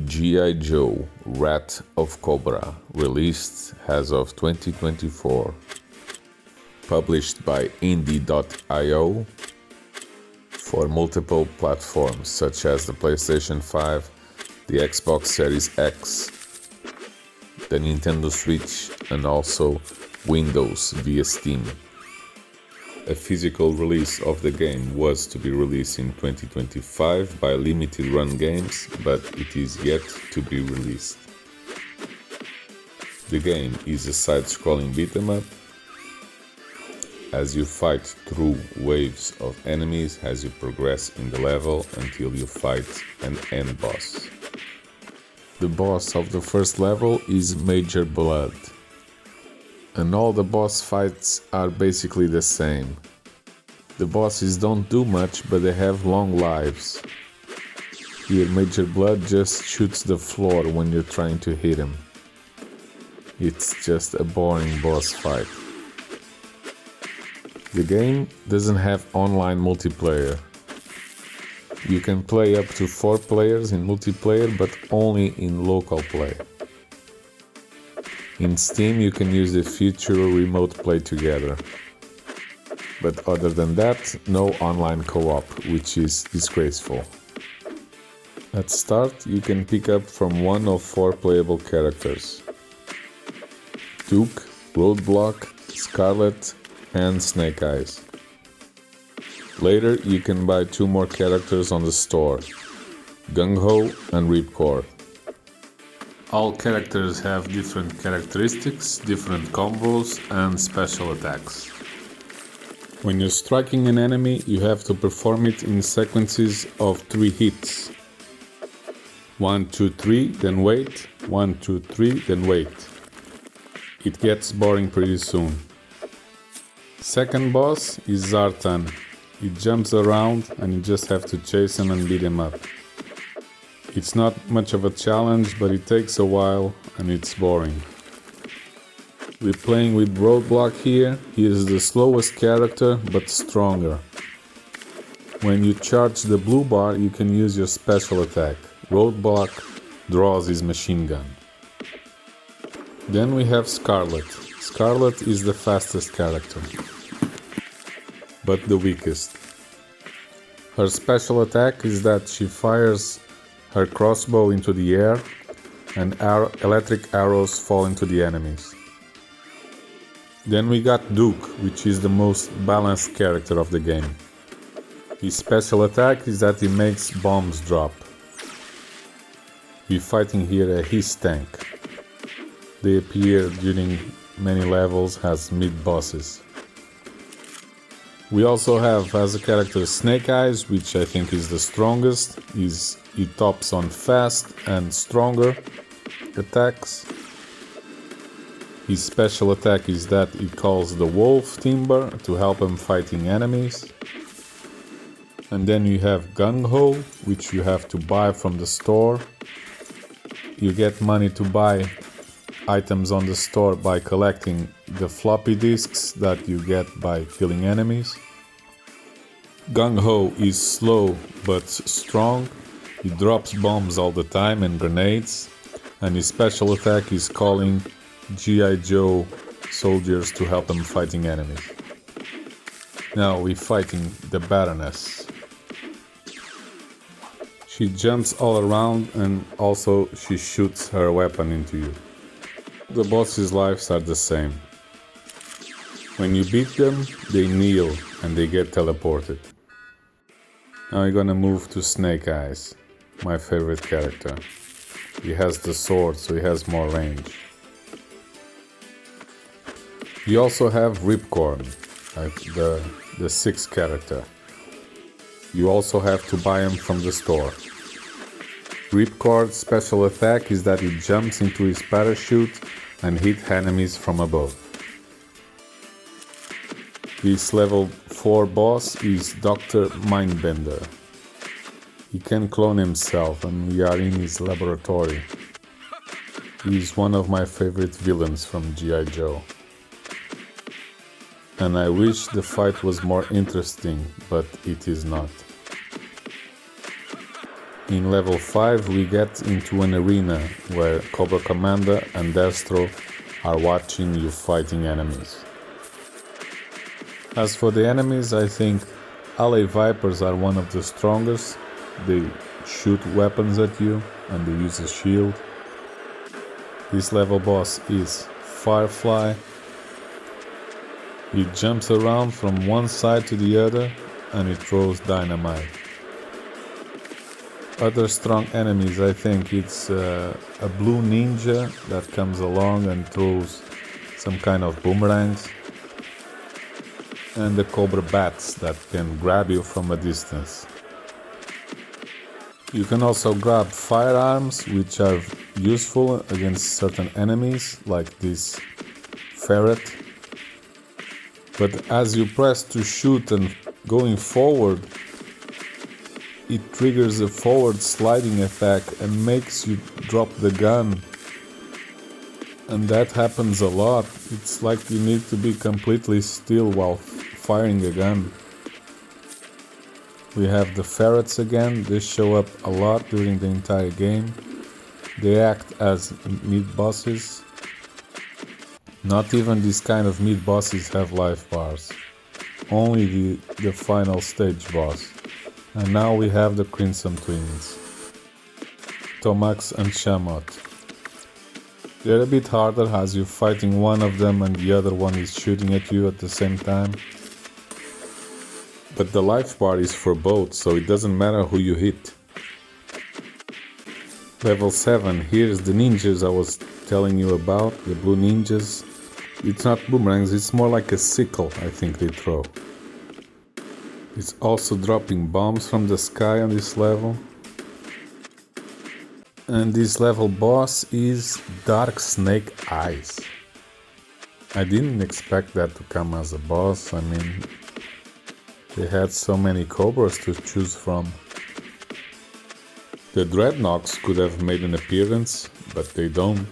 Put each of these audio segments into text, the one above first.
G.I. Joe Wrath of Cobra, released as of 2024, published by indie.io for multiple platforms such as the PlayStation 5, the Xbox Series X, the Nintendo Switch, and also Windows via Steam. A physical release of the game was to be released in 2025 by Limited Run Games, but it is yet to be released. The game is a side-scrolling beat-em-up as you fight through waves of enemies as you progress in the level until you fight an end boss. The boss of the first level is Major Blood, and all the boss fights are basically the same. The bosses don't do much, but they have long lives. Here Major Blood just shoots the floor when you're trying to hit him. It's just a boring boss fight. The game doesn't have online multiplayer. You can play up to 4 players in multiplayer, but only in local play. In Steam you can use the feature remote play together. But other than that, no online co-op, which is disgraceful. At start you can pick up from one of 4 playable characters: Duke, Roadblock, Scarlet, and Snake Eyes. Later you can buy 2 more characters on the store: Gung-Ho and Ripcord. All characters have different characteristics, different combos, and special attacks. When you're striking an enemy, you have to perform it in sequences of 3 hits. 1, 2, 3, then wait. 1, 2, 3, then wait. It gets boring pretty soon. Second boss is Zartan. He jumps around and you just have to chase him and beat him up. It's not much of a challenge, but it takes a while and it's boring. We're playing with Roadblock here. He is the slowest character, but stronger. When you charge the blue bar, you can use your special attack. Roadblock draws his machine gun. Then we have Scarlet. Scarlet is the fastest character, but the weakest. Her special attack is that she fires her crossbow into the air and electric arrows fall into the enemies. Then we got Duke, which is the most balanced character of the game. His special attack is that he makes bombs drop. We're fighting here a his tank. They appear during many levels as mid-bosses. We also have as a character Snake Eyes, which I think is the strongest. He tops on fast and stronger attacks. His special attack is that he calls the wolf timber to help him fighting enemies. And then you have Gung-Ho, which you have to buy from the store. You get money to buy items on the store by collecting the floppy disks that you get by killing enemies. Gung-Ho is slow but strong. He drops bombs all the time and grenades, and his special attack is calling G.I. Joe soldiers to help him fighting enemies. Now we're fighting the Baroness. She jumps all around and also she shoots her weapon into you. The bosses' lives are the same. When you beat them, they kneel and they get teleported. Now we're gonna move to Snake Eyes, my favorite character. He has the sword, so he has more range. You also have Ripcord, like the 6th character. You also have to buy him from the store. Ripcord's special attack is that he jumps into his parachute and hits enemies from above. This level 4 boss is Dr. Mindbender. He can clone himself and we are in his laboratory. He is one of my favorite villains from G.I. Joe. And I wish the fight was more interesting, but it is not. In level 5 we get into an arena where Cobra Commander and Destro are watching you fighting enemies. As for the enemies, I think LA Vipers are one of the strongest. They shoot weapons at you and they use a shield. This level boss is Firefly. He jumps around from one side to the other and he throws dynamite. Other strong enemies, I think it's a blue ninja that comes along and throws some kind of boomerangs, and the Cobra bats that can grab you from a distance. You can also grab firearms, which are useful against certain enemies, like this ferret. But as you press to shoot and going forward, it triggers a forward sliding attack and makes you drop the gun. And that happens a lot. It's like you need to be completely still while firing a gun. We have the ferrets again. They show up a lot during the entire game. They act as mid bosses. Not even these kind of mid bosses have life bars. Only the final stage boss. And now we have the Crimson Twins, Tomax and Shamot. They're a bit harder as you're fighting one of them and the other one is shooting at you at the same time. But the life bar is for both, so it doesn't matter who you hit. Level 7, here's the ninjas I was telling you about, the blue ninjas. It's not boomerangs, it's more like a sickle I think they throw. It's also dropping bombs from the sky on this level. And this level boss is Dark Snake Eyes. I didn't expect that to come as a boss. I mean, they had so many Cobras to choose from. The Dreadnoks could have made an appearance, but they don't.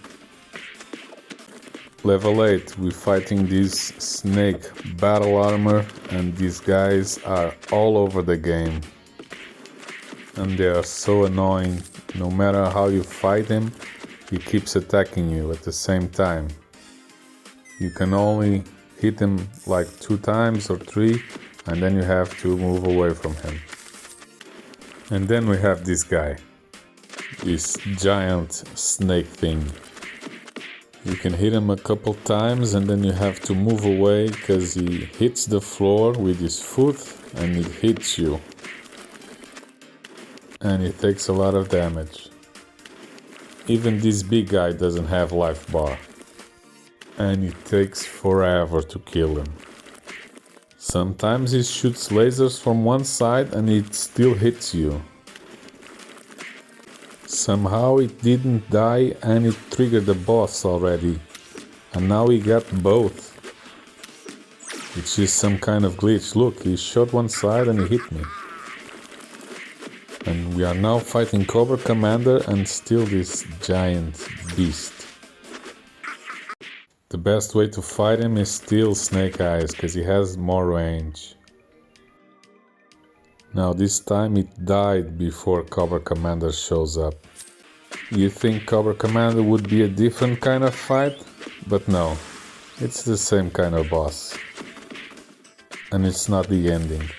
Level 8, we're fighting this snake battle armor, and these guys are all over the game. And they are so annoying. No matter how you fight him, he keeps attacking you at the same time. You can only hit him like 2 times or 3, and then you have to move away from him. And then we have this guy, this giant snake thing. You can hit him a couple times and then you have to move away because he hits the floor with his foot and it hits you. And it takes a lot of damage. Even this big guy doesn't have life bar. And it takes forever to kill him. Sometimes he shoots lasers from one side and it still hits you. Somehow it didn't die and it triggered the boss already. And now we got both. Which is some kind of glitch. Look, he shot one side and he hit me. And we are now fighting Cobra Commander and still this giant beast. The best way to fight him is still Snake Eyes, because he has more range. Now this time it died before Cobra Commander shows up. You think Cobra Commander would be a different kind of fight? But no, it's the same kind of boss. And it's not the ending.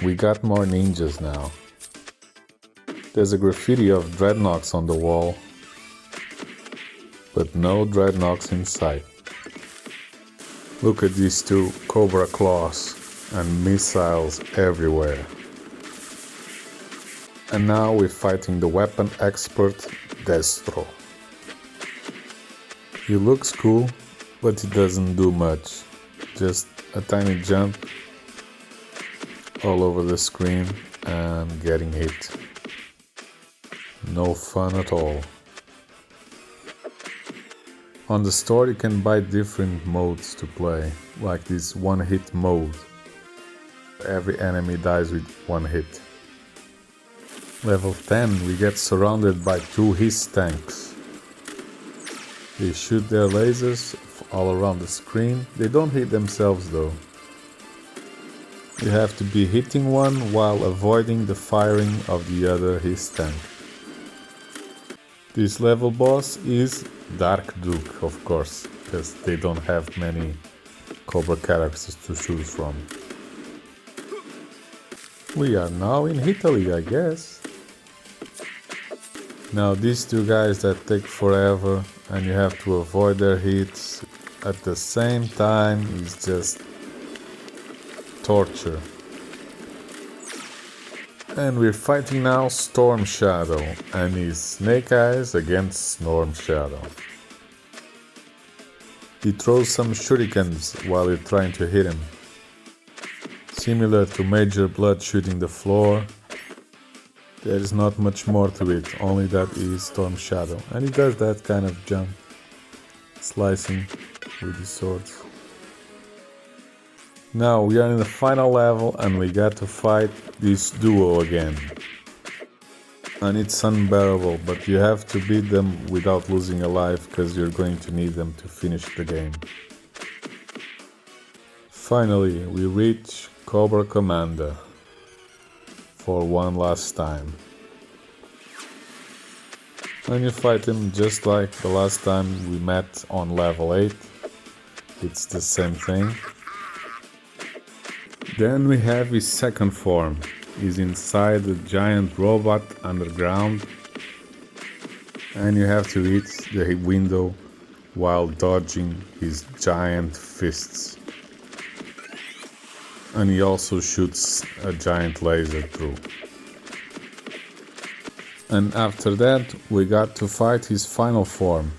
We got more ninjas now. There's a graffiti of Dreadnoks on the wall, but no Dreadnoks in sight. Look at these 2 Cobra claws and missiles everywhere. And now we're fighting the weapon expert Destro. He looks cool, but he doesn't do much. Just a tiny jump all over the screen and getting hit. No fun at all. On the store you can buy different modes to play, like this one-hit mode. Every enemy dies with 1 hit. Level 10, we get surrounded by 2 Hiss tanks. They shoot their lasers all around the screen. They don't hit themselves though. You have to be hitting one while avoiding the firing of the other Hiss tank. This level boss is Dark Duke, of course, because they don't have many Cobra characters to choose from. We are now in Italy, I guess. Now these two guys that take forever and you have to avoid their hits at the same time is just torture. And we're fighting now Storm Shadow and his Snake Eyes against Storm Shadow. He throws some shurikens while you're trying to hit him. Similar to Major Blood shooting the floor, there is not much more to it, only that he is Storm Shadow. And he does that kind of jump, slicing with his swords. Now we are in the final level and we got to fight this duo again. And it's unbearable, but you have to beat them without losing a life because you're going to need them to finish the game. Finally, we reach Cobra Commander for one last time. And you fight him just like the last time we met on level 8. It's the same thing. Then we have his second form. He's inside the giant robot underground. And you have to hit the window while dodging his giant fists. And he also shoots a giant laser through. And after that we got to fight his final form,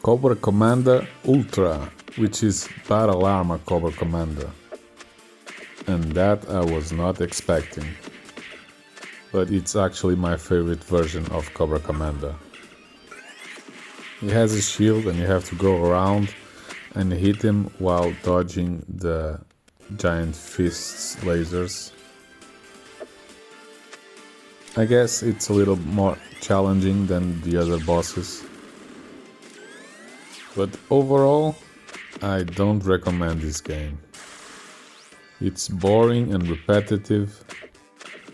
Cobra Commander Ultra, which is Battle Armor Cobra Commander. And that I was not expecting. But it's actually my favorite version of Cobra Commander. He has a shield and you have to go around and hit him while dodging the giant fists lasers. I guess it's a little more challenging than the other bosses. But overall, I don't recommend this game. It's boring and repetitive,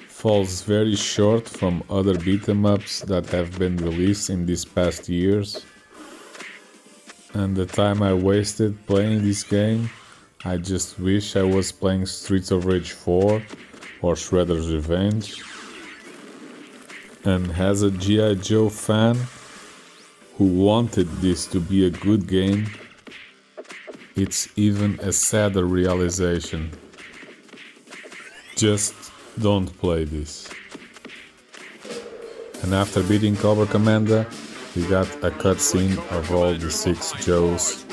falls very short from other beat-em-ups that have been released in these past years. And the time I wasted playing this game, I just wish I was playing Streets of Rage 4 or Shredder's Revenge. And as a G.I. Joe fan who wanted this to be a good game, it's even a sadder realization. Just don't play this. And after beating Cobra Commander, we got a cutscene of all the 6 Joes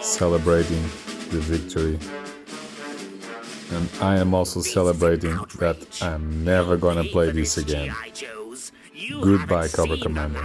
celebrating the victory. And I am also celebrating that I'm never gonna play this again. Goodbye, Cobra Commander.